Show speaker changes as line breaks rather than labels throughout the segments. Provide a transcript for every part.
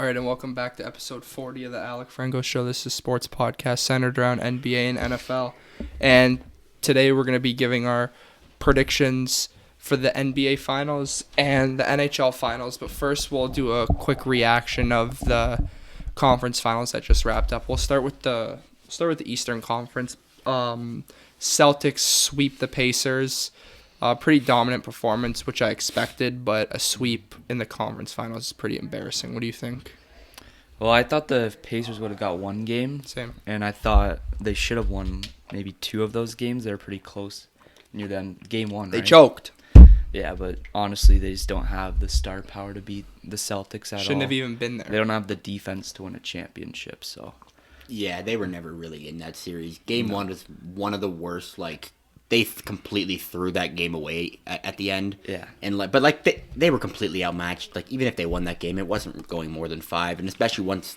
All right, and welcome back to episode 40 of the Alec Frengos Show. This is a sports podcast centered around NBA and NFL. And today we're going to be giving our predictions for the NBA Finals and the NHL Finals. But first, we'll do a quick reaction of the conference finals that just wrapped up. We'll start with the Eastern Conference. Celtics sweep the Pacers. Pretty dominant performance, which I expected, but a sweep in the conference finals is pretty embarrassing. What do you think?
Well, I thought the Pacers would have got one game.
Same.
And I thought they should have won maybe two of those games. They were pretty close near the end. Game one,
They
right?
choked.
Yeah, but honestly, they just don't have the star power to beat the Celtics at all.
Shouldn't have even been there.
They don't have the defense to win a championship, so.
Yeah, they were never really in that series. Game one was one of the worst. They completely threw that game away at the end.
Yeah.
But they were completely outmatched. Even if they won that game, it wasn't going more than 5. And especially once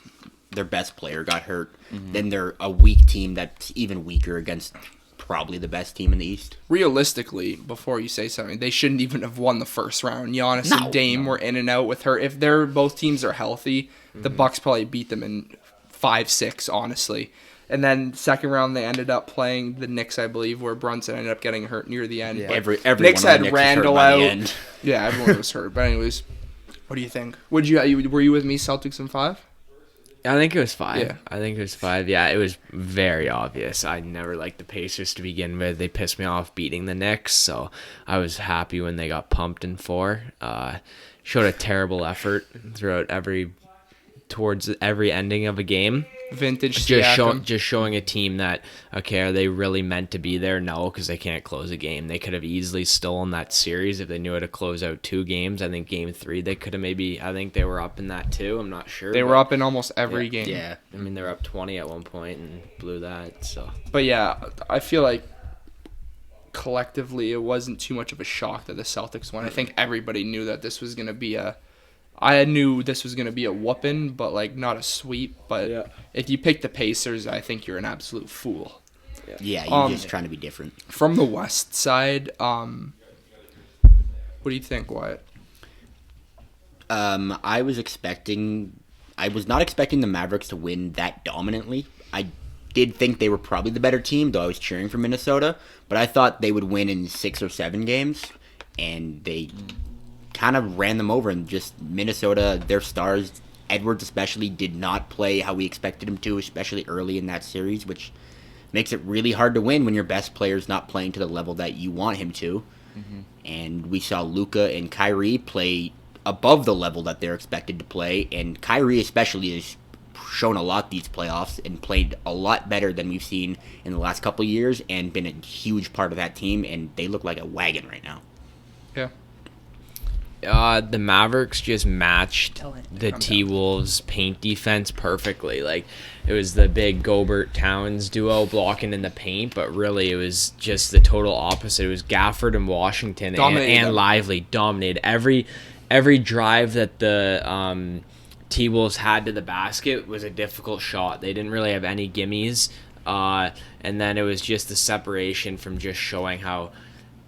their best player got hurt, then they're a weak team that's even weaker against probably the best team in the East.
Realistically, before you say something, they shouldn't even have won the first round. Giannis and Dame were in and out with her. If both teams are healthy, the Bucks probably beat them in 5-6, honestly. And then second round, they ended up playing the Knicks, I believe, where Brunson ended up getting hurt near the end.
Yeah.
But
Every
Knicks
one of the
had
Knicks was hurt
Randall
by the
out.
end.
Yeah, everyone was hurt. But anyways, what do you think? Were you with me, Celtics in 5?
I think it was 5.
Yeah.
I think it was 5. Yeah, it was very obvious. I never liked the Pacers to begin with. They pissed me off beating the Knicks, so I was happy when they got pumped in 4. Showed a terrible effort towards every ending of a game.
Vintage
Just showing a team that, okay, are they really meant to be there? No, because they can't close a game. They could have easily stolen that series if they knew how to close out 2 games. I think game 3 they could have I think they were up in that too. I'm not sure.
They were up in almost every game.
Yeah.
I mean, they were up 20 at one point and blew that. So.
But yeah, I feel like collectively it wasn't too much of a shock that the Celtics won. I think everybody knew that this was going to be I knew this was going to be a whooping, but not a sweep. But if you pick the Pacers, I think you're an absolute fool.
Yeah, you're just trying to be different.
From the West side, what do you think, Wyatt?
I was not expecting the Mavericks to win that dominantly. I did think they were probably the better team, though I was cheering for Minnesota. But I thought they would win in 6 or 7 games, and they kind of ran them over. And just Minnesota, their stars, Edwards especially, did not play how we expected him to, especially early in that series, which makes it really hard to win when your best player's not playing to the level that you want him to. And we saw Luka and Kyrie play above the level that they're expected to play, and Kyrie especially has shown a lot these playoffs and played a lot better than we've seen in the last couple of years and been a huge part of that team, and they look like a wagon right now.
Yeah.
The Mavericks just matched the T-Wolves paint defense perfectly. It was the big Gobert-Towns duo blocking in the paint, but really it was just the total opposite. It was Gafford and Washington and Lively dominated every drive that the T-Wolves had to the basket was a difficult shot. They didn't really have any gimmies, and then it was just the separation from just showing how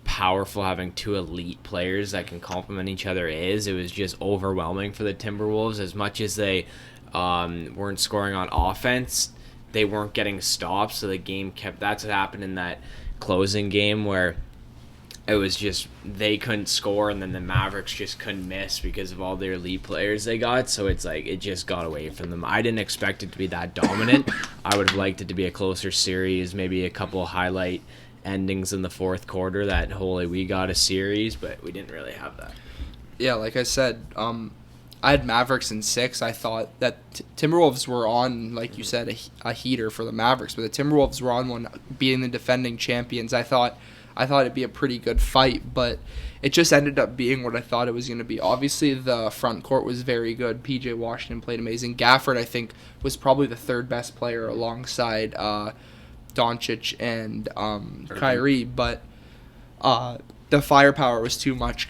powerful having 2 elite players that can complement each other is. It was just overwhelming for the Timberwolves. As much as they weren't scoring on offense, they weren't getting stops, so the game kept. That's what happened in that closing game where it was just they couldn't score, and then the Mavericks just couldn't miss because of all their elite players they got. So it's it just got away from them. I didn't expect it to be that dominant. I would have liked it to be a closer series, maybe a couple of highlight endings in the fourth quarter that holy we got a series, but we didn't really have that.
Yeah, like I said, I had Mavericks in 6. I thought that Timberwolves were on, like you said, a heater for the Mavericks, but the Timberwolves were on one, being the defending champions. I thought it'd be a pretty good fight, but it just ended up being what I thought it was going to be. Obviously, the front court was very good. P.J. Washington played amazing. Gafford, I think, was probably the 3rd best player alongside Doncic and Kyrie, but the firepower was too much.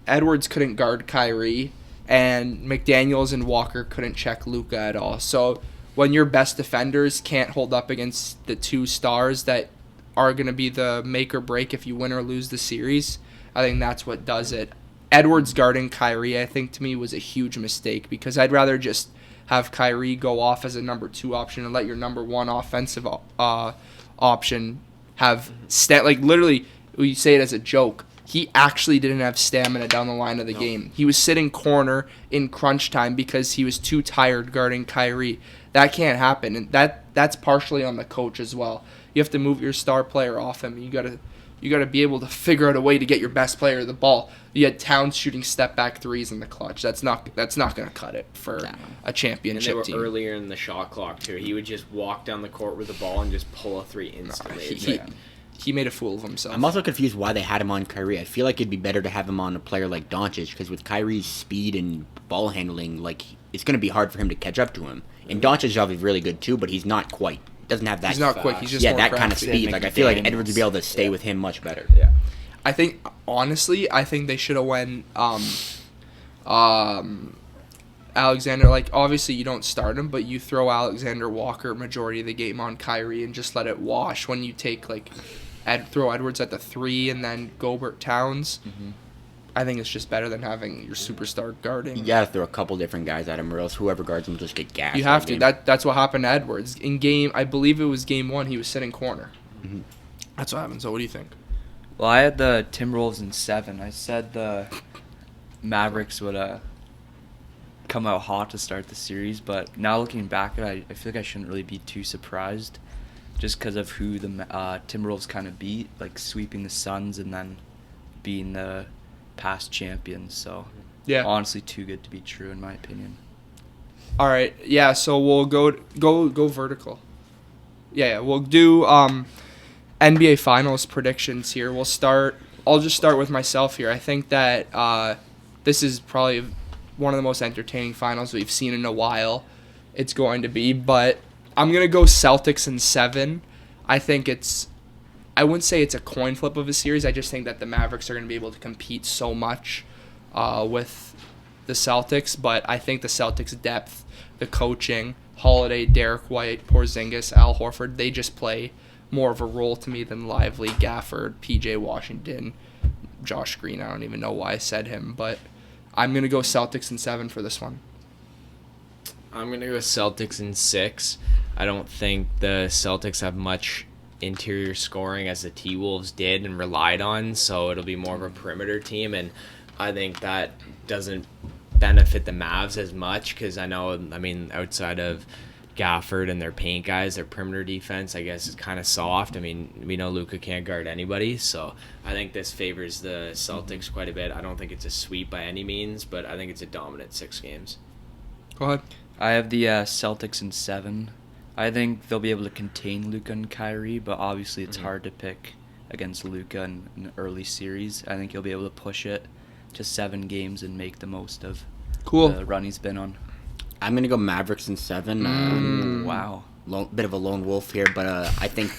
Edwards couldn't guard Kyrie, and McDaniels and Walker couldn't check Luka at all. So when your best defenders can't hold up against the 2 stars that are going to be the make or break if you win or lose the series, I think that's what does it. Edwards guarding Kyrie, I think, to me, was a huge mistake because I'd rather just have Kyrie go off as a number 2 option and let your number 1 offensive option have literally, we say it as a joke. He actually didn't have stamina down the line of the game. He was sitting corner in crunch time because he was too tired guarding Kyrie. That can't happen, and that's partially on the coach as well. You have to move your star player off him. You gotta be able to figure out a way to get your best player the ball. You had Towns shooting step back threes in the clutch. That's not gonna cut it for a championship
and they
team.
were earlier in the shot clock too. He would just walk down the court with the ball and just pull a 3 instantly.
He made a fool of himself.
I'm also confused why they had him on Kyrie. I feel like it'd be better to have him on a player like Doncic because with Kyrie's speed and ball handling, like it's going to be hard for him to catch up to him. And Doncic is obviously really good too, but he's not quite. Doesn't have that.
He's not quick. He's just more
that kind of
crafty.
speed. Like I feel like Edwards would be able to stay with him much better.
Yeah.
I think honestly, they should have went Alexander. Like obviously you don't start him, but you throw Alexander Walker majority of the game on Kyrie and just let it wash when you take throw Edwards at the 3 and then Gobert Towns. Mm-hmm. I think it's just better than having your superstar guarding.
You gotta throw a couple different guys at him, or else whoever guards him will just get gassed.
You have to. That's what happened to Edwards in game. I believe it was game 1. He was sitting corner. Mm-hmm. That's what happened. So what do you think?
Well, I had the Timberwolves in 7. I said the Mavericks would come out hot to start the series, but now looking back at it, I feel like I shouldn't really be too surprised. Just because of who the Timberwolves kind of beat, like sweeping the Suns and then being the past champions. So,
yeah,
honestly, too good to be true in my opinion.
All right, yeah. So we'll go vertical. Yeah, we'll do NBA Finals predictions here. I'll just start with myself here. I think that this is probably one of the most entertaining finals we've seen in a while. It's going to be, but I'm going to go Celtics in 7. I wouldn't say it's a coin flip of a series. I just think that the Mavericks are going to be able to compete so much with the Celtics. But I think the Celtics' depth, the coaching, Holiday, Derek White, Porzingis, Al Horford, they just play more of a role to me than Lively, Gafford, PJ Washington, Josh Green. I don't even know why I said him. But I'm going to go Celtics in 7 for this one.
I'm going to go Celtics in 6. I don't think the Celtics have much interior scoring as the T-Wolves did and relied on, so it'll be more of a perimeter team, and I think that doesn't benefit the Mavs as much because outside of Gafford and their paint guys, their perimeter defense, I guess, is kind of soft. I mean, we know Luka can't guard anybody, so I think this favors the Celtics quite a bit. I don't think it's a sweep by any means, but I think it's a dominant 6 games.
Go ahead.
I have the Celtics in 7. I think they'll be able to contain Luka and Kyrie, but obviously it's hard to pick against Luka in an early series. I think he'll be able to push it to 7 games and make the most of the run he's been on.
I'm going to go Mavericks in 7.
Wow.
Bit of a lone wolf here, but I think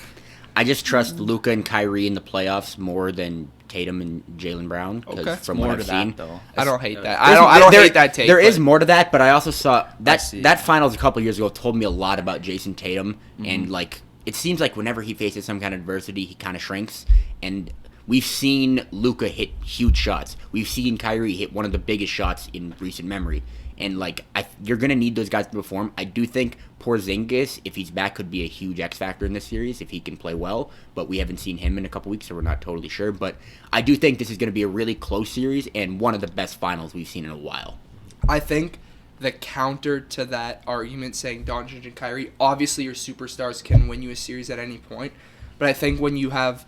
I just trust Luka and Kyrie in the playoffs more than Tatum and Jaylen Brown.
Okay.
From what I've seen,
though.
I don't hate that. I don't hate that take.
There is more to that, but I also saw that finals a couple years ago told me a lot about Jason Tatum, and it seems like whenever he faces some kind of adversity, he kind of shrinks. And we've seen Luka hit huge shots. We've seen Kyrie hit one of the biggest shots in recent memory. And you're gonna need those guys to perform. I do think Porzingis, if he's back, could be a huge X factor in this series if he can play well. But we haven't seen him in a couple weeks, so we're not totally sure. But I do think this is gonna be a really close series and one of the best finals we've seen in a while.
I think the counter to that argument, saying Doncic and Kyrie, obviously your superstars can win you a series at any point. But I think when you have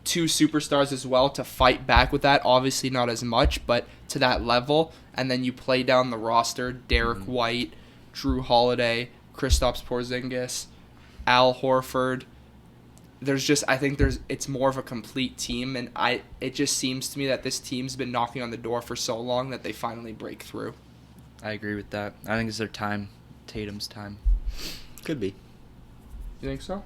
2 superstars as well to fight back with that, obviously not as much, but to that level, and then you play down the roster, Derek White, Drew Holiday, Kristaps Porzingis, Al Horford. It's more of a complete team, and it just seems to me that this team's been knocking on the door for so long that they finally break through.
I agree with that. I think it's their time, Tatum's time.
Could be.
You think so?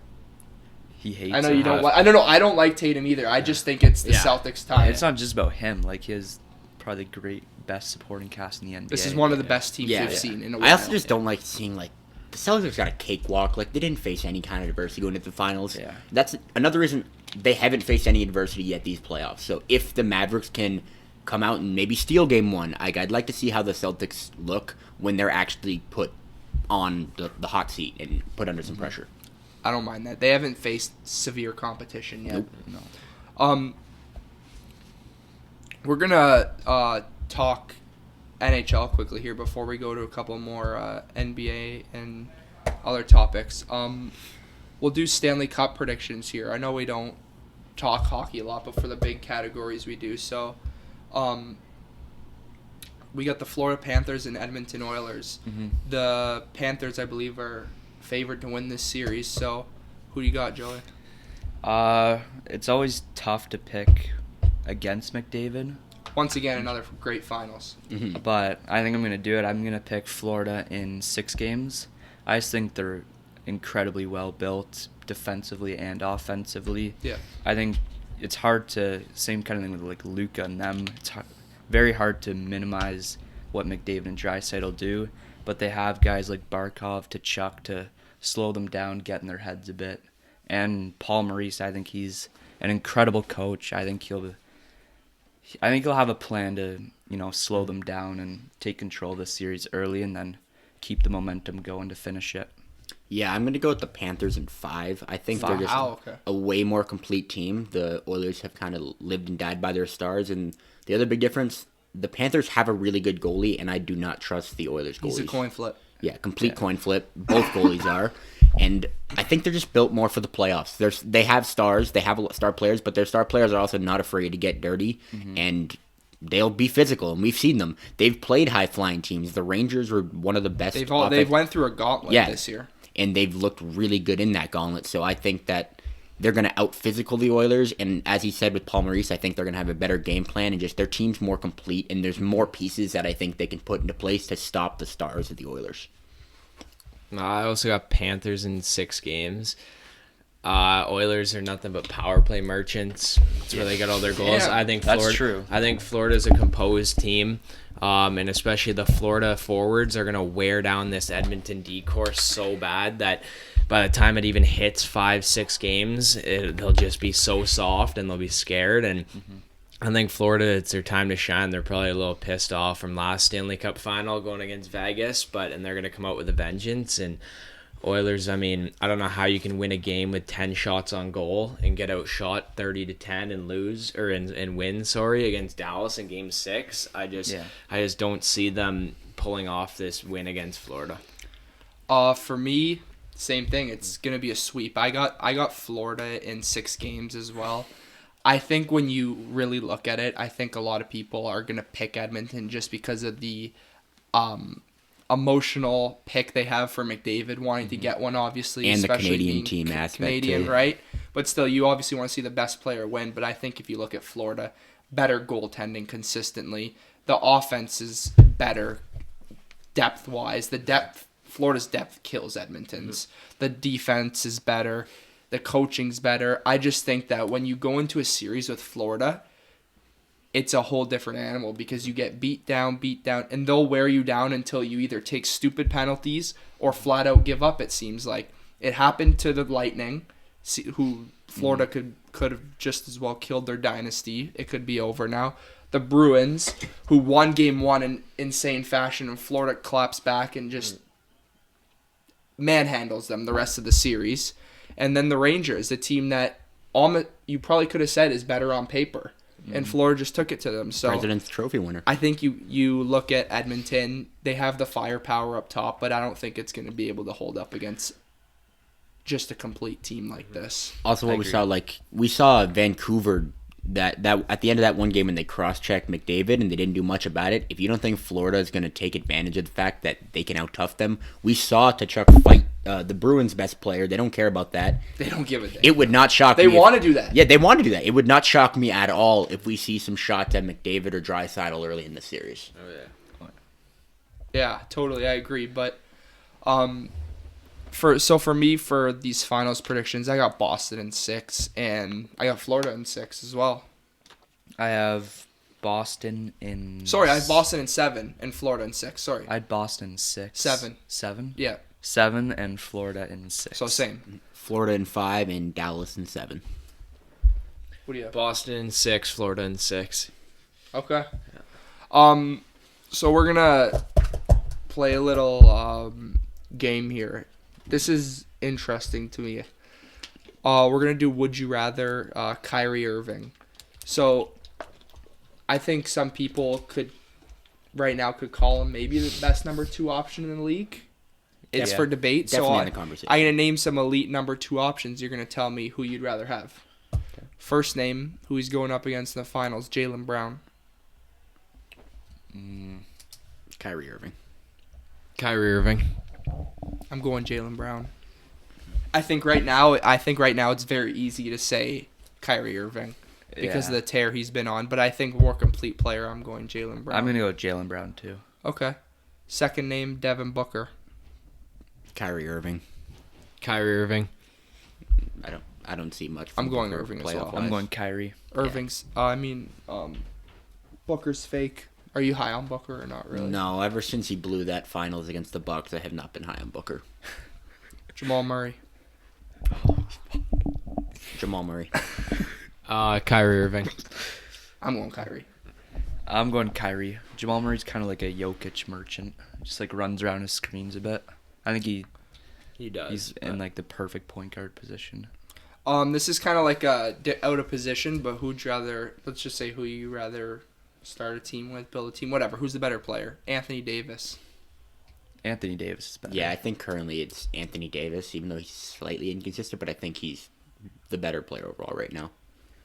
He hates.
I know you don't. I don't like Tatum either. I just think it's the Celtics' time.
It's not just about him. He has probably the best supporting cast in the NBA.
This is one of the best teams we've seen in a while.
I also just don't like seeing the Celtics got a cakewalk. They didn't face any kind of adversity going into the finals.
Yeah.
That's another reason they haven't faced any adversity yet these playoffs. So if the Mavericks can come out and maybe steal game one. I'd like to see how the Celtics look when they're actually put on the hot seat and put under some pressure.
I don't mind that. They haven't faced severe competition yet.
Nope.
No.
We're gonna talk NHL quickly here before we go to a couple more NBA and other topics. We'll do Stanley Cup predictions here. I know we don't talk hockey a lot, but for the big categories we do. So, we got the Florida Panthers and Edmonton Oilers.
Mm-hmm.
The Panthers, I believe, are favored to win this series. So, who do you got, Joey?
It's always tough to pick against McDavid.
Once again, another great finals.
Mm-hmm.
But I think I'm going to do it. I'm going to pick Florida in 6 games. I just think they're incredibly well built defensively and offensively.
Yeah.
I think it's hard to, same kind of thing with like Luka and them. It's very hard to minimize what McDavid and Draisaitl do, but they have guys like Barkov, Tkachuk to slow them down, get in their heads a bit. And Paul Maurice, I think he's an incredible coach. I think he'll have a plan to, slow them down and take control of the series early and then keep the momentum going to finish it.
Yeah, I'm going to go with the Panthers in 5. I think they're just a way more complete team. The Oilers have kind of lived and died by their stars. And the other big difference, the Panthers have a really good goalie, and I do not trust the Oilers goalies.
He's a coin flip.
Yeah, complete coin flip. Both goalies are. And I think they're just built more for the playoffs. They have stars. They have star players, but their star players are also not afraid to get dirty. Mm-hmm. And they'll be physical, and we've seen them. They've played high-flying teams. The Rangers were one of the best.
They've went through a gauntlet this year.
And they've looked really good in that gauntlet. So I think that they're going to out-physical the Oilers. And as he said with Paul Maurice, I think they're going to have a better game plan. And just their team's more complete. And there's more pieces that I think they can put into place to stop the stars of the Oilers.
I also got Panthers in 6 games. Oilers are nothing but power play merchants. That's where they get all their goals.
Yeah,
I think
that's true.
I think Florida's a composed team. And especially the Florida forwards are going to wear down this Edmonton D-course so bad that by the time it even hits 5-6 games, they'll just be so soft and they'll be scared. And I think Florida, it's their time to shine. They're probably a little pissed off from last Stanley Cup final going against Vegas, and they're going to come out with a vengeance. And Oilers, I don't know how you can win a game with 10 shots on goal and get outshot 30-10 and lose and win against Dallas in Game 6. I just don't see them pulling off this win against Florida.
For me, same thing. It's gonna be a sweep. I got Florida in 6 games as well. I think when you really look at it, I think a lot of people are gonna pick Edmonton just because of the emotional pick they have for McDavid wanting to get one, obviously,
and
especially
the Canadian
being
team aspect
Canadian,
too.
right? But still, you obviously want to see the best player win. But I think if you look at Florida, better goaltending consistently, the offense is better depth wise. Florida's depth kills Edmonton's. The defense is better. The coaching's better. I just think that when you go into a series with Florida, it's a whole different animal because you get beat down, and they'll wear you down until you either take stupid penalties or flat out give up, it seems like. It happened to the Lightning, who Florida could have just as well killed their dynasty. It could be over now. The Bruins, who won Game 1 in insane fashion, and Florida claps back and just manhandles them the rest of the series. And then the Rangers, a team that you probably could have said is better on paper. And Florida just took it to them. So
President's Trophy winner.
I think you look at Edmonton, they have the firepower up top, but I don't think it's going to be able to hold up against just a complete team like this.
Also, we saw Vancouver that at the end of that one game when they cross-checked McDavid and they didn't do much about it. If you don't think Florida is going to take advantage of the fact that they can out-tough them, we saw Tkachuk fight the Bruins' best player. They don't care about that.
They don't give a damn.
It would not shock me.
They want to do that.
Yeah, they want to do that. It would not shock me at all if we see some shots at McDavid or Draisaitl early in the series.
Oh, yeah.
Yeah, totally. I agree. But for me, for these finals predictions, I got Boston in 6, and I got Florida in 6 as well.
I have Boston in...
Sorry, I have Boston in 7 and Florida in 6. Sorry.
I had Boston in 6.
7.
7?
Yeah.
7 and Florida in 6.
So same.
Florida in 5 and Dallas in 7.
What do you have?
Boston in 6, Florida in 6.
Okay. So we're gonna play a little game here. This is interesting to me. We're gonna do Would You Rather Kyrie Irving. So I think some people could call him maybe the best number 2 option in the league. It's for debate.
Definitely
so
in the conversation.
I'm gonna name some elite number 2 options. You're gonna tell me who you'd rather have. Okay. First name, who he's going up against in the finals, Jaylen Brown.
Kyrie Irving.
Kyrie Irving.
I'm going Jaylen Brown. I think right now it's very easy to say Kyrie Irving because of the tear he's been on. But I think more complete player, I'm going Jaylen Brown.
I'm going to go with Jaylen Brown, too.
Okay. Second name, Devin Booker.
Kyrie Irving.
Kyrie Irving.
I don't see much.
I'm going Irving as well.
I'm going Kyrie.
Irving's. Booker's fake. Are you high on Booker or not really?
No, ever since he blew that finals against the Bucks, I have not been high on Booker.
Jamal Murray.
Jamal Murray.
Kyrie Irving.
I'm going Kyrie.
I'm going Kyrie. Jamal Murray's kind of like a Jokic merchant. Just like runs around his screens a bit. I think
he does.
He's in like the perfect point guard position.
This is kind of like out of position, but let's just say who you rather start a team with, build a team, whatever. Who's the better player? Anthony Davis.
Anthony Davis is better.
Yeah, I think currently it's Anthony Davis, even though he's slightly inconsistent, but I think he's the better player overall right now,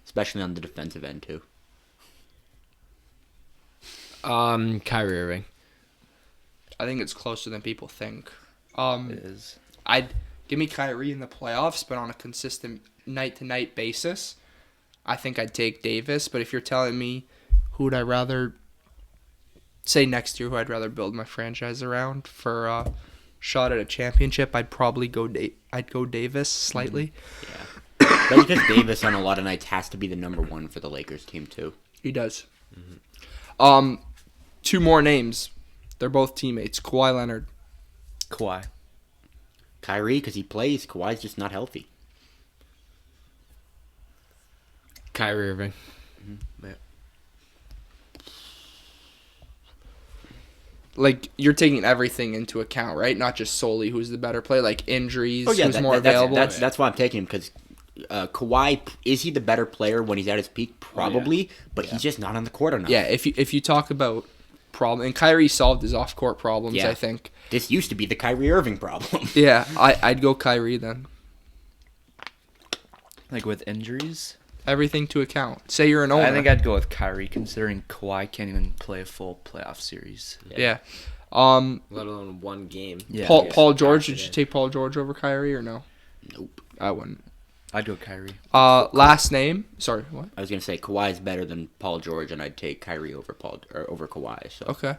especially on the defensive end too.
Kyrie Irving.
I think it's closer than people think.
It is.
I'd give me Kyrie in the playoffs, but on a consistent night-to-night basis, I think I'd take Davis. But if you're telling me who would I rather say next year, who I'd rather build my franchise around for a shot at a championship, I'd probably go Davis slightly.
Yeah, but because Davis on a lot of nights has to be the number 1 for the Lakers team too.
He does. Mm-hmm. 2 more names. They're both teammates. Kawhi Leonard.
Kawhi.
Kyrie, because he plays. Kawhi's just not healthy.
Kyrie Irving.
Mm-hmm. Yeah.
Like, you're taking everything into account, right? Not just solely who's the better player, like injuries, who's more available.
That's why I'm taking him, because Kawhi, is he the better player when he's at his peak? Probably, but he's just not on the court enough.
Yeah, if you talk about problem, and Kyrie solved his off-court problems,
Yeah.
I think.
This used to be the Kyrie Irving problem.
Yeah, I'd go Kyrie then.
Like with injuries?
Everything to account. Say you're an owner.
I think I'd go with Kyrie, considering Kawhi can't even play a full playoff series.
Yeah.
Let alone one game.
Yeah.
Paul George, did you take Paul George over Kyrie or no?
Nope.
I wouldn't.
I'd go Kyrie.
Last name? Sorry, what?
I was gonna say Kawhi's better than Paul George, and I'd take Kyrie over Kawhi. So.
Okay.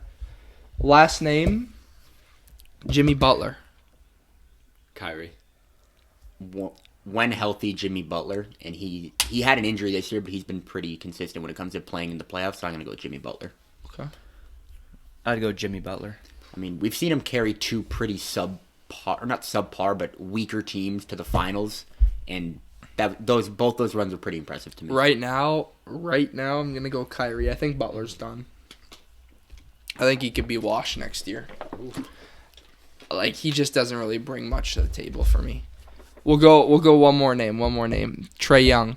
Last name? Jimmy Butler.
Kyrie.
When healthy, Jimmy Butler, and he had an injury this year, but he's been pretty consistent when it comes to playing in the playoffs. So I'm gonna go with Jimmy Butler.
Okay.
I'd go Jimmy Butler.
I mean, we've seen him carry 2 pretty not subpar, but weaker teams to the finals, and both those runs are pretty impressive to me.
Right now, I'm gonna go Kyrie. I think Butler's done. I think he could be washed next year. Like, he just doesn't really bring much to the table for me. We'll go one more name. Trae Young.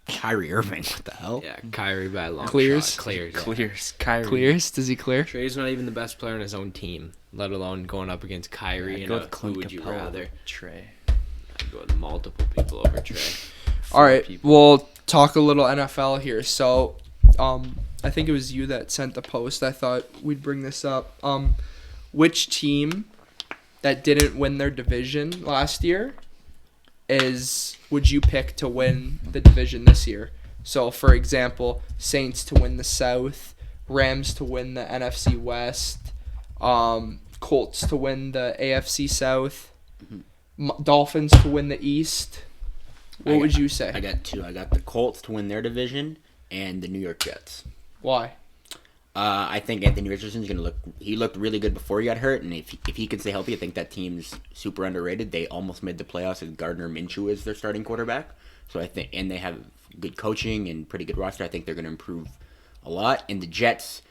Kyrie Irving, what the hell?
Yeah, Kyrie by a long
Clears?
shot. Clears. Yeah.
Clears. Kyrie.
Clears? Does he clear?
Trae's not even the best player on his own team, let alone going up against Kyrie.
I'd go with
Who
Clint
would you
Capella
rather?
over Trae.
I'd go with multiple people over Trae.
All right, we'll talk a little NFL here. So, I think it was you that sent the post. I thought we'd bring this up. Which team that didn't win their division last year would you pick to win the division this year? So, for example, Saints to win the South, Rams to win the NFC West, Colts to win the AFC South, Dolphins to win the East. What would you say?
I got 2. I got the Colts to win their division and the New York Jets.
Why?
I think Anthony Richardson's going to he looked really good before he got hurt, and if he can stay healthy, I think that team's super underrated. They almost made the playoffs with Gardner Minshew as their starting quarterback. So I think, and they have good coaching and pretty good roster. I think they're going to improve a lot. And the Jets,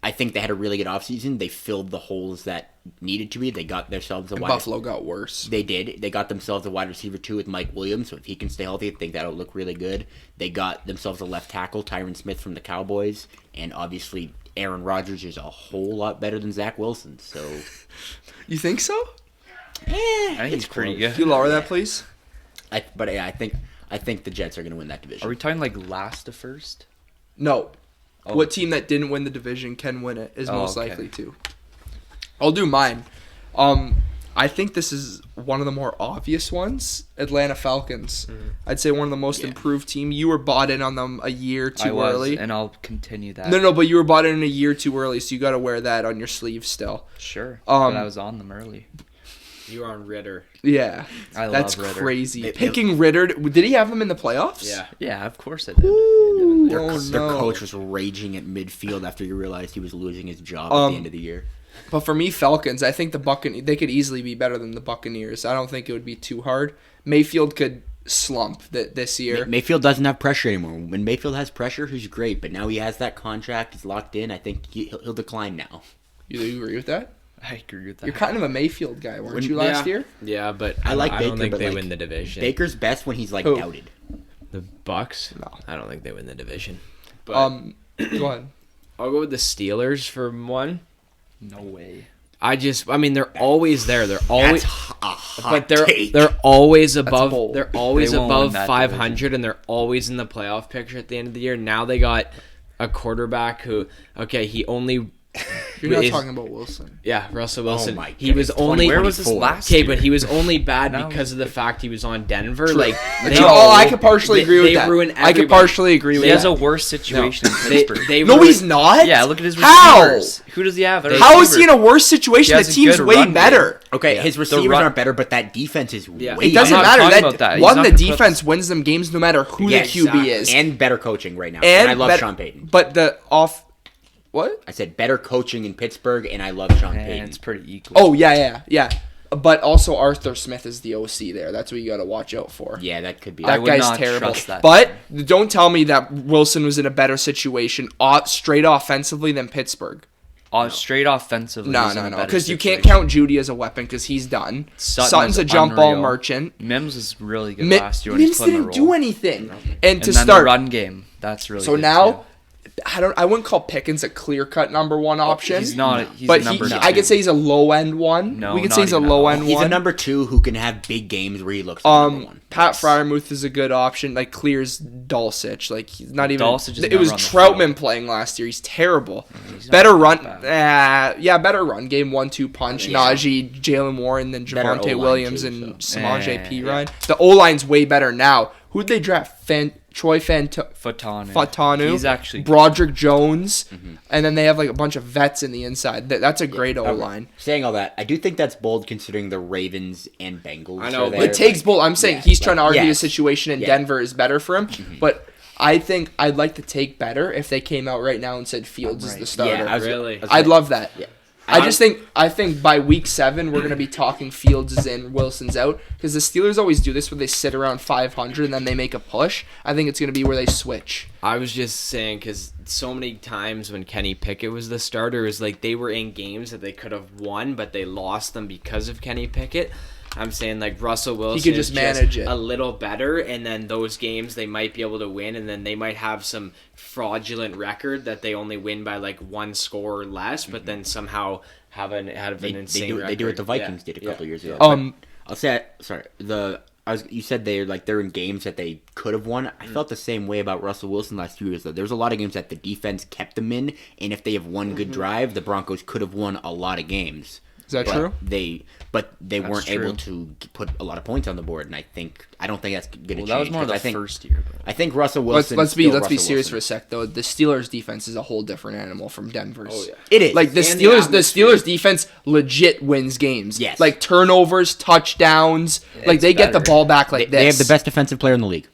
I think they had a really good offseason. They filled the holes that needed to be. They got themselves a wide
Buffalo got worse.
They did. They got themselves a wide receiver too with Mike Williams. So if he can stay healthy, I think that'll look really good. They got themselves a left tackle, Tyron Smith from the Cowboys, and obviously Aaron Rodgers is a whole lot better than Zach Wilson. So
You think so?
I think he's pretty good.
Can you lower that, please?
I think the Jets are going to win that division.
Are we talking like last to first?
No.
Oh.
What team that didn't win the division can win it is
Oh,
most
okay.
likely to. I'll do mine. I think this is one of the more obvious ones. Atlanta Falcons. I'd say one of the most improved team. You were bought in on them a year too
I was,
early.
and I'll continue that.
No, but you were bought in a year too early, so you got to wear that on your sleeve still.
Sure,
Um,
but I was on them early.
You were on Ritter.
Yeah,
I
that's
love Ritter.
crazy. Picking Ritter, did he have him in the playoffs?
Yeah.
Yeah, of course I did.
Ooh,
Their,
oh,
their
no.
coach was raging at midfield after he realized he was losing his job at the end of the year.
But for me, Falcons, I think the Buccaneers, they could easily be better than the Buccaneers. I don't think it would be too hard. Mayfield could slump this year.
Mayfield doesn't have pressure anymore. When Mayfield has pressure, he's great. But now he has that contract. He's locked in. I think he'll decline now.
You agree with that?
I agree with that.
You're kind of a Mayfield guy, weren't you last year?
Yeah, but
I like
I
Baker,
don't think
but
they
like,
win the division.
Baker's best when he's like
Who?
doubted.
The Bucks?
No.
I don't think they win the division. But
Go ahead.
I'll go with the Steelers for one.
No way.
They're always there. They're always
That's a hot
but
take.
they're always above
bold.
they're always
They won't
above
win that
500 and they're always in the playoff picture at the end of the year. Now they got a quarterback who he only
You're not
is-
talking about Wilson.
Yeah, Russell Wilson.
my
He was
goodness,
only
Where was this
24.
last
Okay,
year?
but he was only bad
Now
because of the
he's
fact he was on Denver. Like,
I could partially agree with
they
that.
ruin
I could
everybody.
partially agree with
He has
that.
a worse situation in
They,
Pittsburgh.
they
No,
ruin-
he's not.
Yeah, look at his
How?
receivers. Who does he have? Their
How is he in
receivers.
a worse situation?
He
The
has a
team's
good
way
run
better.
Okay,
Yeah.
his
The
receivers
run-
aren't better, but that defense is
Yeah.
way
It doesn't
I'm not
better.
matter.
talking about that. He's
One,
not
the
gonna put-
defense wins them games no matter who
Yeah,
the QB
exactly.
is.
And better coaching right now. And I love Sean Payton.
But the off... What?
I said better coaching in Pittsburgh, and I love Sean
And
Payton.
it's pretty equal.
Oh, yeah. But also Arthur Smith is the OC there. That's what you got to watch out for.
Yeah, that could be.
I
That
would
guy's
not
terrible.
trust that
But don't tell me that Wilson was in a better situation straight offensively than Pittsburgh.
Straight offensively.
No.
he's in a better
Because you can't
situation.
count Judy as a weapon because he's done.
Sutton
Sutton's
is
a jump ball
unreal.
merchant.
Mims was really good last year when
Mims
he's put in the
didn't
role.
do anything. And
And
to
then the
start,
run game. That's really
so
good
now,
too.
I wouldn't call Pickens a clear-cut number one option.
He's not. He's
but
a number
I could
two.
say he's a low-end one.
No,
we could
not
say he's a
even
low-end
He's
one.
a number two who can have big games where he looks like number one.
Pat Fryermuth is a good option. Like clears Dulcich. Like he's not even.
Dulcich is
It
not
was
run the
Troutman
field.
playing last year. He's terrible.
He's not
Better
that
run.
bad.
Better run game. 1-2 punch.
Yeah.
Najee, Jalen Warren, then
Better
Javonte
O-line,
Williams
too,
and
so.
Samaje P.
Yeah.
Ryan. The O line's way better now. Who'd they draft? Troy
Fatanu.
Fatanu.
He's actually
Broderick Jones, and then they have like a bunch of vets in the inside. That's a great O line.
Saying all that, I do think that's bold considering the Ravens and Bengals.
I know,
are
but
there.
It takes bold. I'm saying
yeah,
he's trying to argue
yeah.
the situation in
Yeah.
Denver is better for him, but I think I'd like to take better if they came out right now and said Fields is the starter.
Yeah,
Really?
I'd love that.
Yeah.
I think by week 7 we're gonna be talking Fields is in, Wilson's out, because the Steelers always do this where they sit around 500 and then they make a push. I think it's gonna be where they switch.
I was just saying because so many times when Kenny Pickett was the starter, it was like they were in games that they could have won, but they lost them because of Kenny Pickett. I'm saying like Russell Wilson
could just
is
manage it.
a little better, and then those games they might be able to win, and then they might have some fraudulent record that they only win by like one score or less, but then somehow have an insane record.
They do what the
Yeah.
Vikings did a couple years ago. I'll say, you said they're in games that they could have won. I felt the same way about Russell Wilson last 2 years. Though there's a lot of games that the defense kept them in, and if they have one good drive, the Broncos could have won a lot of games.
Is that
But
true?
They weren't
true.
able to put a lot of points on the board, and I don't think that's going to change.
Well, that was more
'cause
the
I think,
first year. But
I think Russell
Let's
Wilson.
be
Russell
serious for
Wilson.
a sec though. The Steelers defense is a whole different animal from Denver's.
Oh, yeah.
It is
Like the
And the
Steelers, the
atmosphere.
Steelers defense legit wins games.
Yes.
Like turnovers, touchdowns. Like
it's
they get the
better.
ball back like this.
They have the best defensive player in the league,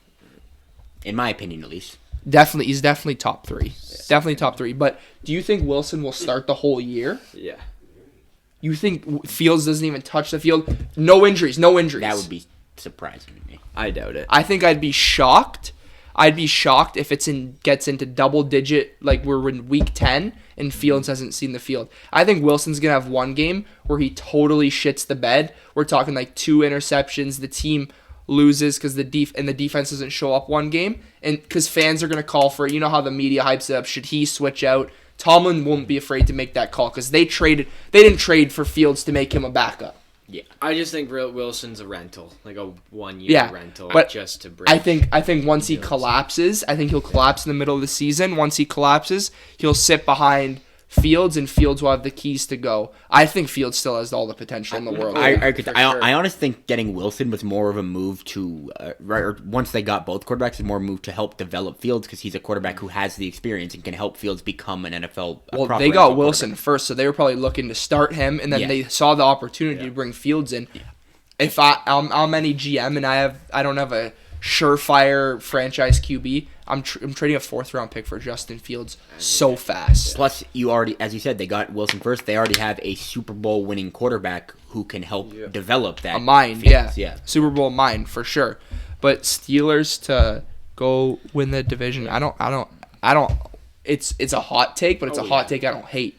in my opinion, at least.
Definitely, he's definitely top 3. Definitely top 3. But do you think Wilson will start the whole year?
Yeah.
You think Fields doesn't even touch the field? No injuries.
That would be surprising to me.
I doubt it.
I think I'd be shocked. I'd be shocked if gets into double digit, like we're in week 10 and Fields hasn't seen the field. I think Wilson's going to have one game where he totally shits the bed. We're talking like 2 interceptions. The team loses because the defense doesn't show up one game, and because fans are going to call for it. You know how the media hypes it up. Should he switch out? Tomlin won't be afraid to make that call because they didn't trade for Fields to make him a backup.
Yeah, I just think Wilson's a rental, like a 1-year rental,
but
just to bring.
I think once he collapses, I think he'll collapse in the middle of the season. Once he collapses, he'll sit behind Fields, and Fields will have the keys to go. I think Fields still has all the potential in the world.
I honestly think getting Wilson was more of a move to or once they got both quarterbacks, was more a move to help develop Fields because he's a quarterback who has the experience and can help Fields become an NFL.
Well, they got Wilson first, so they were probably looking to start him, and then they saw the opportunity to bring Fields in. If I'm any GM and I don't have a surefire franchise QB, I'm trading a 4th-round pick for Justin Fields so fast.
Plus, you already, as you said, they got Wilson first. They already have a Super Bowl winning quarterback who can help develop that.
A mind,
Fields.
yeah. Super Bowl mind for sure. But Steelers to go win the division, I don't. It's a hot take, but it's a hot take I don't hate.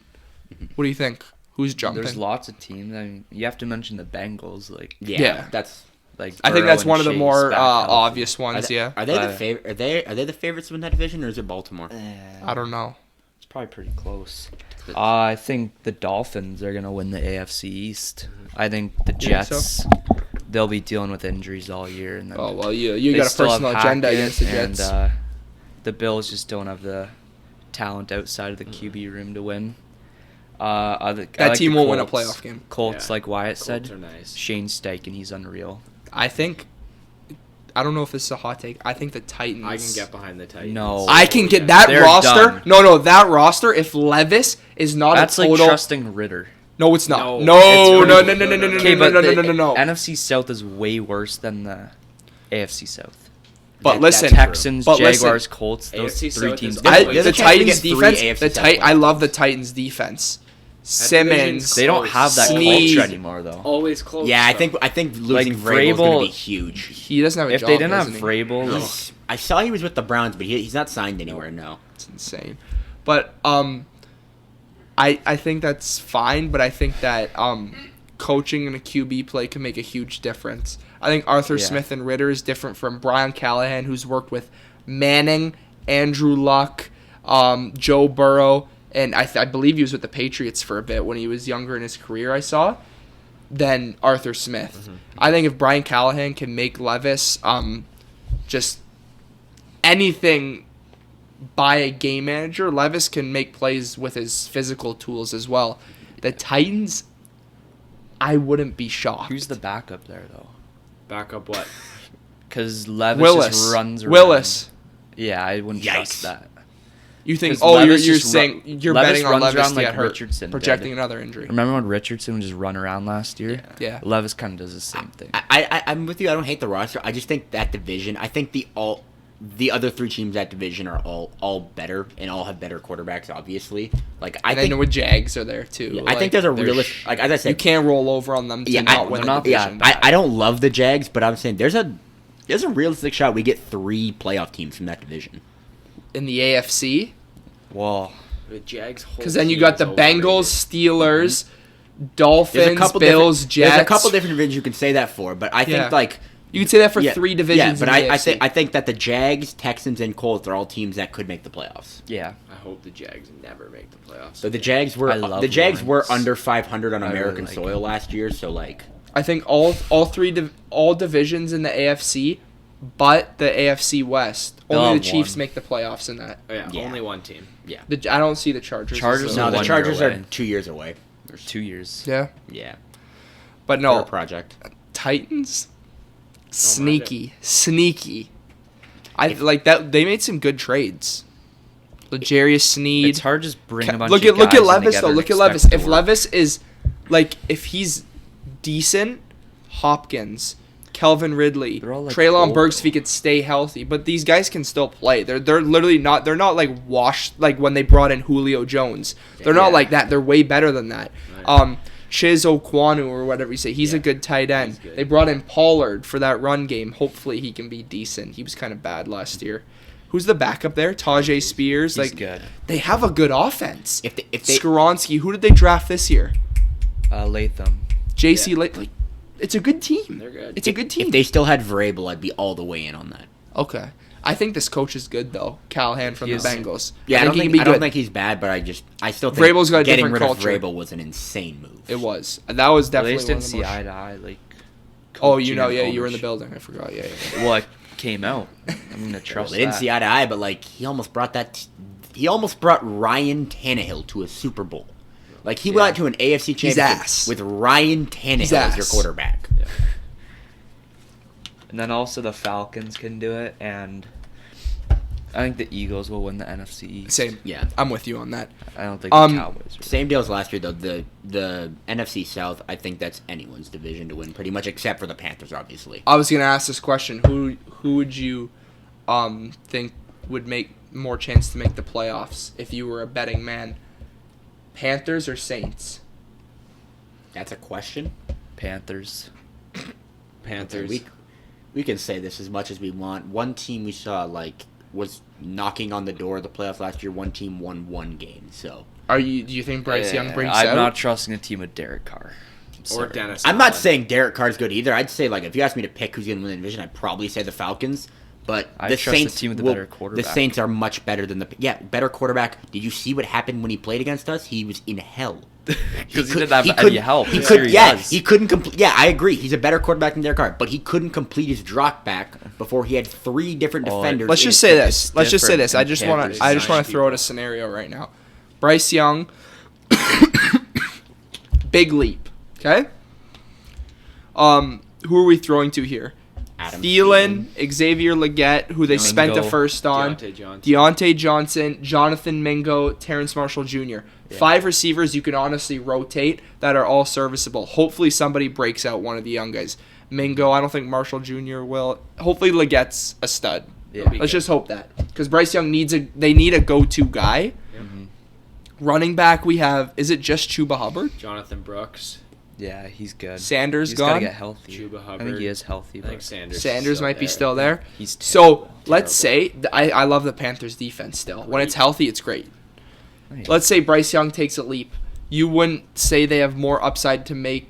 What do you think? Who's jumping?
There's lots of teams. I mean, you have to mention the Bengals. Like,
that's.
Like
I think that's one of the
Chase
more
back healthy.
obvious ones.
Are they the favorite? Are they the favorites to win that division, or is it Baltimore?
I don't know.
It's probably pretty close. I think the Dolphins are gonna win the AFC East. I think the Jets, they'll be dealing with injuries all year. And then
you got a personal agenda against the Jets.
And the Bills just don't have the talent outside of the QB room to win.
That team won't win a playoff game.
Colts, like Wyatt said,
are nice.
Shane Steichen, he's unreal.
I don't know if this is a hot take. I think the Titans.
I can get behind the Titans.
No.
I can get that
They're
roster.
done.
No, that roster. If Levis is not
That's
a total,
like trusting Ritter.
No, it's not.
No,
No.
Okay, but the
No.
NFC South is way worse than the AFC South.
But listen,
Texans,
but
Jaguars,
listen,
Colts, those
AFC
3
South
teams.
is
the
There's a chance we
Titans
get 3
defense.
AFC South
I love the Titans defense. Simmons.
They don't have that
Snead.
culture anymore, though.
Always close.
Yeah, I
though.
think losing
Like,
Vrabel's going to be
Vrabel-
huge.
He doesn't have a
If
job.
they didn't have
doesn't he?
Vrabel,
I saw he was with the Browns, but he's not signed anywhere. No.
It's insane. But I think that's fine. But I think that coaching and a QB play can make a huge difference. I think Arthur Smith and Ritter is different from Brian Callahan, who's worked with Manning, Andrew Luck, Joe Burrow, and I believe he was with the Patriots for a bit when he was younger in his career, I saw, than Arthur Smith.
Mm-hmm.
I think if Brian Callahan can make Levis just anything by a game manager, Levis can make plays with his physical tools as well. The Titans, I wouldn't be shocked.
who's the backup there, though?
Back up what?
Because Levis
Willis.
just runs around.
Willis.
Yeah, I wouldn't
Yikes.
trust that.
You think?
'Cause
Oh, you're
Levis just
saying you're
Levis
betting on
runs
Levis
around
to
like
get hurt,
Richardson
projecting
did.
another injury.
Remember when Richardson would just run around last year?
Yeah.
Levis kind of does the same thing.
I'm with you. I don't hate the roster. I just think that division. I think the other 3 teams that division are all better and all have better quarterbacks. Obviously, like I
And
think
then with Jags are there too.
I think there's a realistic. Like as I said,
You can't roll over on them to not win the division.
I don't love the Jags, but I'm saying there's a realistic shot we get 3 playoff teams from that division.
In the AFC,
Whoa.
The Jags.
because then you got the Bengals, Steelers, Dolphins, Bills, Jets.
There's a couple different divisions you can say that for, but I think like
you could say that for 3 divisions.
Yeah, but
in the AFC.
I think that the Jags, Texans, and Colts are all teams that could make the playoffs.
Yeah.
I hope the Jags never make the playoffs.
So the Jags were
I love
were
Lawrence.
under 500 on
I really
American
like
soil
him.
last year. So like
I think all divisions in the AFC, but the AFC West.
They'll
Only the
have
Chiefs
one.
make the playoffs in that.
Oh, yeah,
Yeah.
only one team.
yeah,
I don't see the Chargers.
Chargers
as
are
a-
the
1
Chargers
year
are
away.
2 years away.
There's 2 years.
Yeah,
Yeah,
but
they're a
no,
project.
Titans, sneaky. I like that. They made some good trades. L'Jarius Sneed.
It's hard just bring a bunch
Look
of
at
guys
Levis
together
though.
and
Look at
expect
Levis.
it to
If
work.
Levis is if he's decent, Hopkins, Kelvin Ridley,
They're all, like,
Treylon
old.
Burks if he could stay healthy. But these guys can still play. They're literally not. They're not like washed like when they brought in Julio Jones. They're not
Yeah.
like that. They're way better than that.
Right.
Chiz Okwonu or whatever you say. He's a good tight end.
good.
They brought in Pollard for that run game. Hopefully he can be decent. He was kind of bad last year. Who's the backup there? Tajay Spears.
He's good.
They have a good offense.
If they
Skoronski. Who did they draft this year?
Latham.
JC Like, it's a good team.
They're good.
It's a good team.
if they still had Vrabel, I'd be all the way in on that.
Okay. I think this coach is good though. Callahan from
He
the
is.
Bengals.
Yeah,
I think he can be
I don't
good.
think he's bad, but I still think
Vrabel's got a
getting
different
rid
culture.
of Vrabel was an insane move.
It was. That was
Well, they
definitely
just
one
didn't
of the
see
most.
eye to eye. Like,
Oh, you
coaching
know,
and
yeah, you were in the
ownership.
building. I forgot. Yeah.
Well, it came out. I'm gonna
Well,
trust
they didn't
that.
see eye to eye, but like he almost brought Ryan Tannehill to a Super Bowl. Like he went to an AFC
He's
championship
ass.
with Ryan Tannehill
He's
as your
ass.
quarterback.
And then also the Falcons can do it, and I think the Eagles will win the NFC East.
Same.
Yeah.
I'm with you on that.
I don't think the Cowboys.
Same deal as last year, though. The NFC South, I think that's anyone's division to win, pretty much, except for the Panthers, obviously.
I was gonna ask this question: Who would you think would make more chance to make the playoffs if you were a betting man? Panthers or Saints?
That's a question.
Panthers.
Panthers.
We can say this as much as we want. One team we saw was knocking on the door of the playoffs last year. One team won one game. So
Do you think Bryce Young breaks
I'm
out?
not trusting a team with Derek Carr.
or Dennis.
I'm not
Allen.
saying Derek Carr's good either. I'd say if you asked me to pick who's going to win the division, I'd probably say the Falcons. But
I
the
trust the
Saints
team with the
will-
better quarterback.
The Saints are much better than better quarterback. Did you see what happened when he played against us? He was in hell.
Because he didn't have any help.
He
This
could,
year he
yeah,
does.
he couldn't complete. Yeah, I agree. He's a better quarterback than Derek Carr, but he couldn't complete his drop back before he had three different
Oh,
defenders.
Let's
in
just
his
say
defense.
this. Let's just say this. I
different
just want
Panthers
to. I just want to
sign
throw out
people.
a scenario right now. Bryce Young, big leap. Okay. Who are we throwing to here?
Adam
Thielen, Xavier Legette, who they spent the
Mingo.
first on. Deontay Johnson, Jonathan Mingo, Terrence Marshall Jr. 5 receivers you can honestly rotate that are all serviceable. Hopefully somebody breaks out one of the young guys. Mingo, I don't think Marshall Jr. will. Hopefully Legette's a stud.
Yeah.
Let's just hope that. Because Bryce Young they need a go-to guy.
Mhm.
Running back, we have, is it just Chuba Hubbard?
Jonathan Brooks,
Yeah, he's good.
Sanders
He's
gone?
gotta get healthy.
Chuba
I think
Hubbard.
he is healthy.
I
But
think Sanders.
Sanders might be still there.
He's
So
terrible.
let's say, I love the Panthers defense still. When it's healthy, it's great.
Oh, yeah.
Let's say Bryce Young takes a leap. You wouldn't say they have more upside to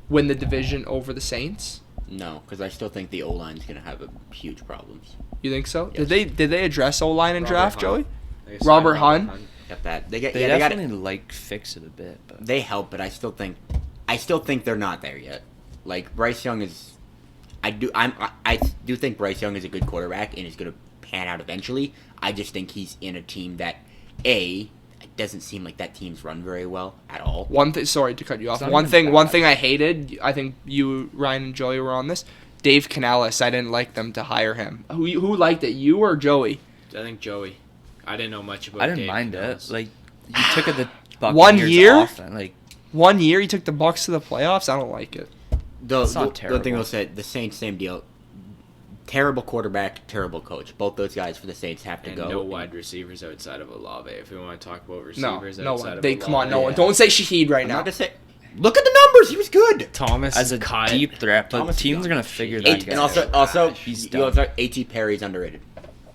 win the division over the Saints?
No, because I still think the O line's going to have huge problems.
You think so?
Yes.
Did they address O-line in
Robert
draft,
Hunt.
Joey? Robert Hunt?
Got that? They got.
They
Yeah, they got.
definitely fix it a bit, but
They help, but I still think they're not there yet. Like Bryce Young is. I do think Bryce Young is a good quarterback and is going to pan out eventually. I just think he's in a team that it doesn't seem like that team's run very well at all.
One thing, sorry to cut you off.
It's not
One
even
thing
bad.
I hated, I think you, Ryan, and Joey were on this. Dave Canales, I didn't like them to hire him. Who liked it, you or Joey?
I think Joey. I didn't know much about.
I didn't
Dave
mind
Canales.
it. Like he took it the Buccaneers
1 year?
Often. Like
1 year he took the Bucs to the playoffs. I don't like it.
It's not
The thing
terrible.
I'll say, the Saints, same deal. Terrible quarterback, terrible coach. Both those guys for the Saints have to
and
go.
no wide receivers outside of Olave. If we want to talk about
No,
receivers
no
outside
one.
of
They
Olave.
come on, no one.
Yeah.
Don't say Shaheed right
I'm
now.
not gonna say. Look at the numbers. He was good.
Thomas
as a
cut.
deep threat, but
Thomas is
teams
gone.
are gonna figure that
And
guy
also,
out. He's
you
done.
A.T. Perry's underrated.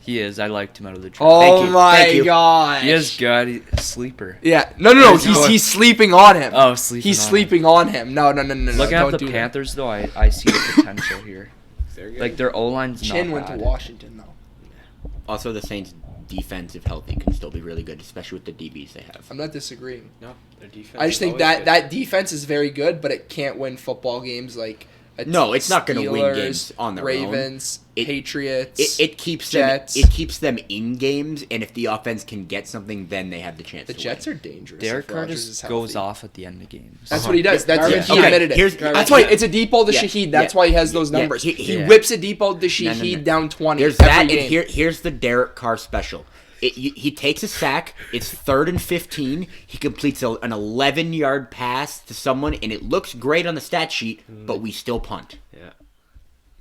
He is. I liked him out of the draft.
Oh
Thank you,
my
thank you.
gosh.
He is good. He's a sleeper.
Yeah. No.
No.
He's sleeping on him.
Oh, sleeping.
He's
on him.
sleeping on him. No.
Looking
Don't
at
do
the
that.
Panthers, though, I see the potential here.
They're good.
Like their O line's not
Chin went to
bad.
Washington though.
Also, the Saints' defense, if healthy, can still be really good, especially with the DBs they have.
I'm not disagreeing.
no, their defense.
I just
is
think
always good.
that defense is very good, but it can't win football games like.
No, it's not gonna win
Steelers,
games on their own.
Ravens,
It-
Patriots.
It keeps
Jets.
them. It keeps them in games, and if the offense can get something, then they have the chance.
The
to
Jets
win.
are dangerous.
Derek
if
Carr
Rodgers
just
is
goes
healthy.
off at the end of games.
That's what he does. That's
Yeah.
he
Okay,
admitted it.
here's-
That's why it's a deep ball to
Yeah,
Shaheed. That's
yeah.
why he has those
Yeah,
numbers.
he-
He
yeah.
whips a deep ball to
No,
Shaheed
no.
down 20.
There's
every
that,
game.
and here's the Derek Carr special. He takes a sack. It's 3rd and 15. He completes an 11-yard pass to someone, and it looks great on the stat sheet, but we still punt.
Yeah.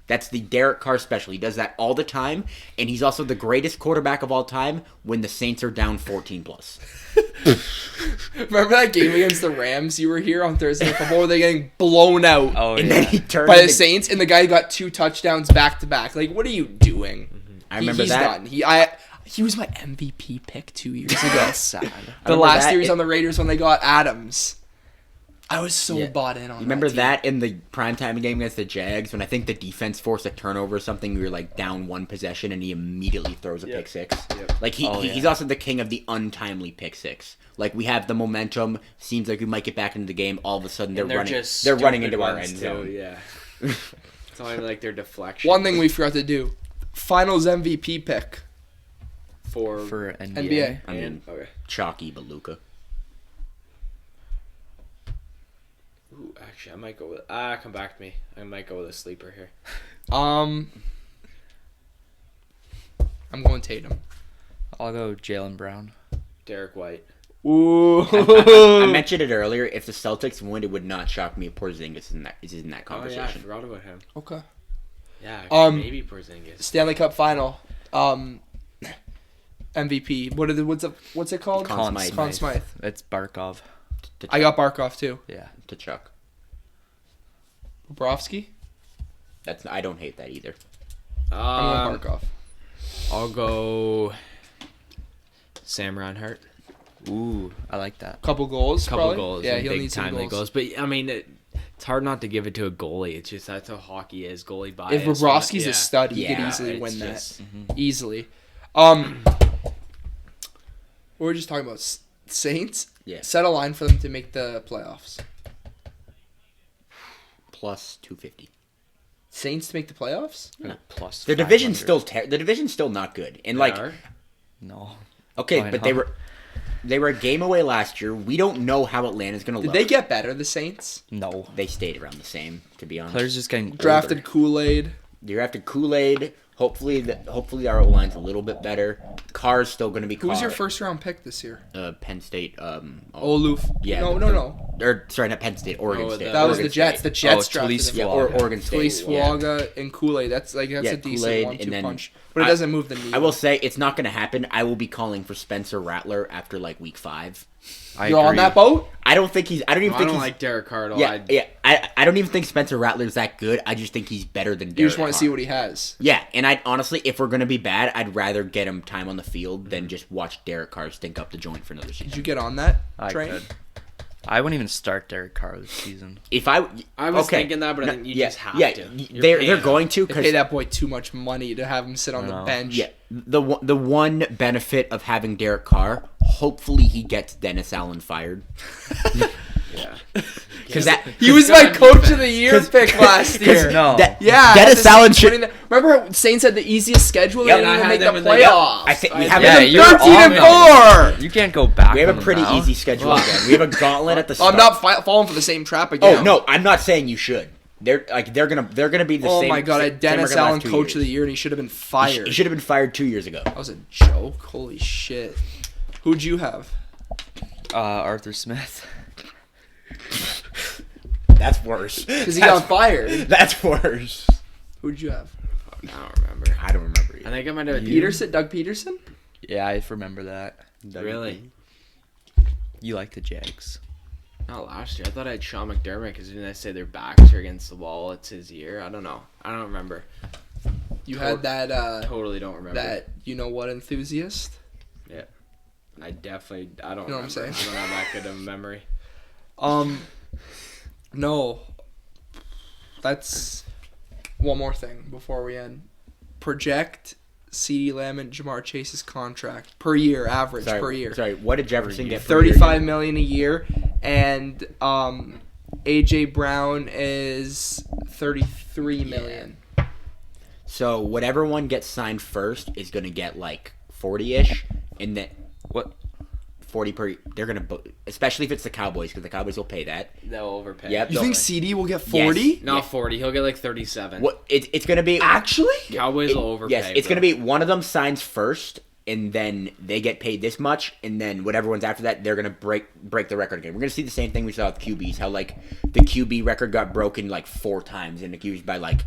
That's the Derek Carr special. He does that all the time, and he's also the greatest quarterback of all time when the Saints are down 14 plus.
Remember that game against the Rams? You were here on Thursday Night Football where they getting blown out
Oh,
And
yeah.
then he turned
by the
into-
Saints, and the guy got 2 touchdowns back to back. Like, what are you doing?
I remember
He's
that.
done. He was my MVP pick 2 years ago.
That's sad.
The
remember
last
that.
year he's on the Raiders when they got Adams. I was so
Yeah.
bought in on
You remember
team.
that in the primetime game against the Jags when I think the defense forced a turnover or something? We were like down 1 possession and he immediately throws a pick six.
Yep.
Like
Oh,
he's also the king of the untimely pick six. Like we have the momentum, seems like we might get back into the game. All of a sudden they're running into our end zone.
Yeah. It's not even like their deflection.
One thing we forgot to do: Finals MVP pick.
for
NBA.
NBA.
I mean,
okay.
chalky Beluga.
Ooh, actually, I might go with. Come back to me. I might go with a sleeper here.
I'm going Tatum.
I'll go Jaylen Brown.
Derek White.
Ooh.
I mentioned it earlier. If the Celtics win, it would not shock me if Porzingis is in that
Oh yeah, I
conversation.
forgot about him.
Okay.
Yeah, maybe Porzingis.
Stanley Cup final. MVP. What's it called?
Conn Smythe.
Conn Smythe.
It's Barkov.
I got Barkov too.
Yeah.
To Chuck.
Bobrovsky.
I don't hate that either.
I'm going Barkov.
I'll go Sam Reinhart.
Ooh, I like that.
Couple goals.
Couple
probably.
goals.
Yeah,
and
he'll
big
need some
timely
goals.
But I mean, it's hard not to give it to a goalie. It's just that's how hockey is. Goalie bias.
If Bobrovsky's
Yeah.
a stud, he could
Yeah,
easily
it's
win
just-
that. Easily. We were just talking about Saints.
Yeah.
Set a line for them to make the playoffs.
Plus 250.
Saints to make the playoffs?
Plus
The division's
500.
the division's still not good. And
They
like
are?
No.
okay,
Why
but
not?
they were a game away last year. We don't know how Atlanta's going to
Did
look.
they get better, the Saints?
No.
They stayed around the same, to be honest.
Players just getting
Drafted
older.
Kool-Aid.
They drafted Kool-Aid. Hopefully our O-line's a little bit better. Carr's still going to be Carr.
Who's your first round pick this year?
Penn State.
Oluf.
Yeah.
No.
Or sorry, not Penn State. Oregon
Oh,
State.
That was
Oregon
the Jets.
State.
The Jets
Oh,
drafted
Talise
him.
Yeah,
Fuaga.
or Oregon State.
Fleece
Yeah.
Fuaga and Kool-Aid. That's a
Yeah,
decent
Kool-Aid,
1-2
and then
punch. But it doesn't move the needle.
I will say it's not going to happen. I will be calling for Spencer Rattler after like week 5.
I
You're on
agree.
that boat?
I don't think he's. I don't even
I
think
don't
he's.
like Derek Carr at all.
Yeah. I don't even think Spencer Rattler's that good. I just think he's better than Derek
You just want to
Carr.
see what he has.
Yeah, and I'd honestly, if we're gonna be bad, I'd rather get him time on the field than just watch Derek Carr stink up the joint for another
Did
season.
you get on that
I
train?
could. I wouldn't even start Derek Carr this season.
If I was
thinking that, but I think you just have
yeah,
to. You're
they're
paying
going to
They pay
because
that boy too much money to have him sit on the
know.
bench.
yeah, the one benefit of having Derek Carr, hopefully he gets Dennis Allen fired.
Yeah.
Because that
He was my coach of the year pick last year.
No.
Yeah,
Dennis
the
Allen
Saints
should.
winning the- Remember how Saints had the easiest schedule?
Yep.
They didn't
I
even
had
make
them
the
in the-
playoffs.
I think we have
Yeah,
them.
you're
13 and
on
4.
You can't go back.
We have
on
a
them
pretty
now.
easy schedule again. We have a gauntlet at the start.
I'm not falling for the same trap again.
Oh no, I'm not saying you should. They're gonna be the
Oh
same.
my god, I had
same
Dennis
record last
Allen
2
coach of
years.
the year, and he should have been
He
fired.
should have been fired 2 years ago.
That was a joke. Holy shit. Who'd you have?
Arthur Smith.
That's worse.
Because he got fired.
That's worse.
Who'd you have?
I don't remember.
I don't remember.
I
Either.
think I might have
Peterson? Doug Peterson?
Yeah, I remember that.
Really?
You like the Jags.
Not last year. I thought I had Sean McDermott because didn't I say their backs are against the wall? It's his year. I don't know. I don't remember.
You had that,
Totally don't remember.
that you-know-what enthusiast?
I definitely. I don't.
You know what I'm
remember.
saying?
I don't have that good of a memory.
No. That's one more thing before we end. Project CeeDee Lamb and Jamar Chase's contract per year, average per year.
Sorry, what did Jefferson get? Per year?
$35 million a year, and AJ Brown is $33 million.
So whatever one gets signed first is gonna get like 40-ish, and then
What?
40 per. They're gonna, especially if it's the Cowboys, because the Cowboys will pay that.
They'll overpay.
Yep.
You
Don't
think
worry.
CD will get 40?
Yes.
Not
Yeah.
40. He'll get like 37.
What it's gonna be?
Actually?
Cowboys will overpay.
Yes, it's
bro.
gonna be one of them signs first, and then they get paid this much, and then whatever one's after that, they're gonna break the record again. We're gonna see the same thing we saw with QBs, how like the QB record got broken like 4 times, and accused by like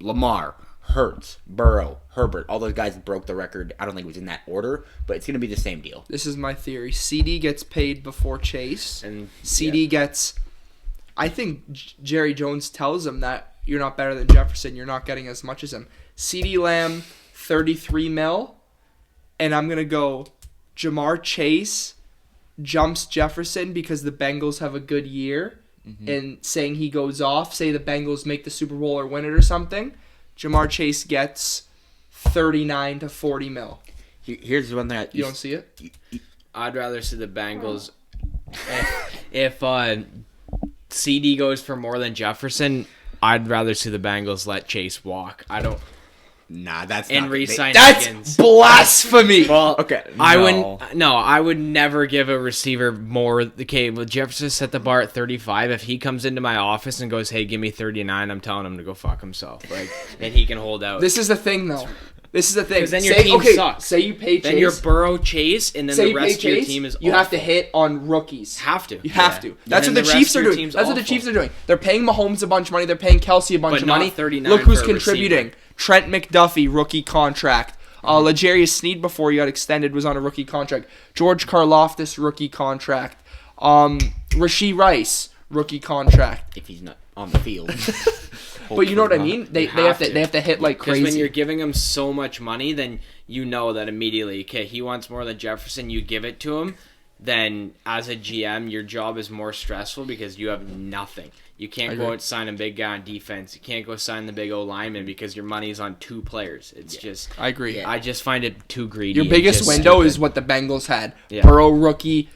Lamar, Hurts, Burrow, Herbert, all those guys broke the record. I don't think it was in that order, but it's going to be the same deal.
This is my theory. CD gets paid before Chase.
And
CD gets... I think Jerry Jones tells him that you're not better than Jefferson. You're not getting as much as him. CD Lamb, 33 mil. And I'm going to go Jamar Chase jumps Jefferson because the Bengals have a good year. And saying he goes off, say the Bengals make the Super Bowl or win it or something, Jamar Chase gets 39 to 40 mil.
Here's one thing.
You don't see it?
I'd rather see the Bengals. If CD goes for more than Jefferson, I'd rather see the Bengals let Chase walk. I don't.
Nah, that's
And
not...
re-sign
That's
Higgins.
blasphemy!
Well,
Okay.
I wouldn't. No, I would never give a receiver more. Okay, well, Jefferson set the bar at 35. If he comes into my office and goes, "Hey, give me 39," I'm telling him to go fuck himself. Like, and he can hold out.
This is the thing, though. This is the thing.
'Cause then your team sucks.
Say you pay Chase.
then you're Burrow, Chase, and then
say
the
you pay
rest of your
Chase,
team is.
you have
awful.
to hit on rookies.
Have to.
You have to. That's
And
what the
then
Chiefs
rest
are
of your
doing.
team's
That's what the
awful.
Chiefs are doing. They're paying Mahomes a bunch of money. They're paying Kelsey a bunch
But
of
not
money.
39
Look who's
for a
contributing.
receiver.
Trent McDuffie, rookie contract. L'Jarius Sneed, before he got extended, was on a rookie contract. George Karlaftis, rookie contract. Rashee Rice, rookie contract.
If he's not on the field.
But you know what I mean? They have to hit like
Because
crazy.
when you're giving him so much money, then you know that immediately, okay, he wants more than Jefferson, you give it to him, then as a GM, your job is more stressful because you have nothing. You can't go out and sign a big guy on defense. You can't go sign the big O lineman because your money's on two players. It's just...
I agree.
Yeah.
I just find it too greedy.
Your
and
biggest
just
window
stupid.
is what the Bengals had.
Yeah.
Burrow rookie,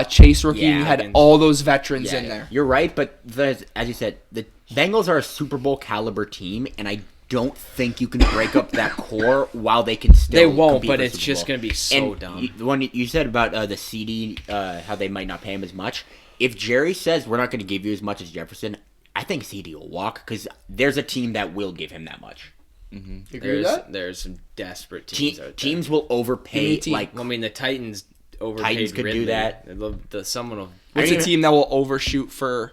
Chase rookie.
Yeah,
you had
Higgins.
all those veterans
Yeah,
in there.
You're right, but as you said, the Bengals are a Super Bowl caliber team, and I don't think you can break up that core while they can still
They won't,
compete
but
for
it's
Super
just
Bowl.
going to be so
And
dumb.
the one you said about the CD, how they might not pay him as much. If Jerry says we're not going to give you as much as Jefferson, I think CD will walk because there's a team that will give him that much.
You agree with that?
There's some desperate teams out there.
Teams will
Give me a
overpay.
team.
Like
Well, I mean, the Titans overpaid
Titans could do
Ridley.
that.
Someone will...
What's
I
a
mean-
team that will overshoot for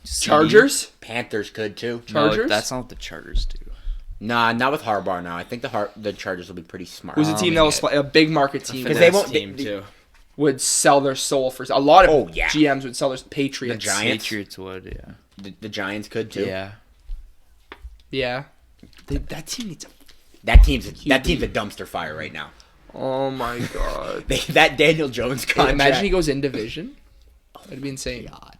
Chargers?
Panthers could too.
Chargers?
No, that's not what the Chargers do.
Nah, not with Harbaugh now. I think the Chargers will be pretty smart.
Who's a team that will a big market team
Because
that
they won't-
team,
they-
too.
would sell their soul for a lot of
Oh, yeah.
GMs would sell their Patriots.
The Giants?
Patriots would, yeah.
The Giants could too.
Yeah.
Yeah. That team needs a...
That team's a dumpster fire right now.
Oh my god.
That Daniel Jones contract.
Imagine he goes in division. That'd be insane.
God.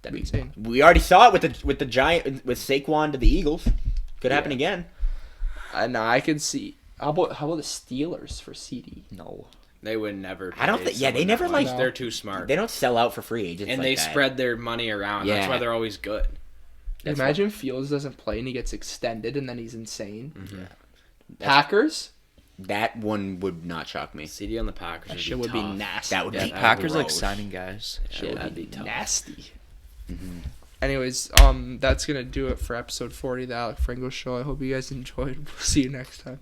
That'd be insane.
We already saw it with the Giant with Saquon to the Eagles. Could happen again.
No, I could see. How about the Steelers for CD?
No,
They would never.
I don't
pay
think- yeah, they
someone
never,
that much.
like-
They're too smart.
they don't sell out for free agents.
And
like
they
that.
spread their money around. That's
Yeah.
why they're always good.
That's
Imagine Fields doesn't play and he gets extended and then he's insane.
Mm-hmm.
Packers?
That one would not shock me.
CD on the Packers
That
would
shit
be
would be
tough.
nasty.
That would
Yeah,
be
Packers like
gross.
signing guys.
Yeah,
Shit
that'd
would be
be tough.
nasty.
Mm-hmm.
Anyways, that's gonna do it for episode 40 of the Alec Frengos Show. I hope you guys enjoyed. We'll see you next time.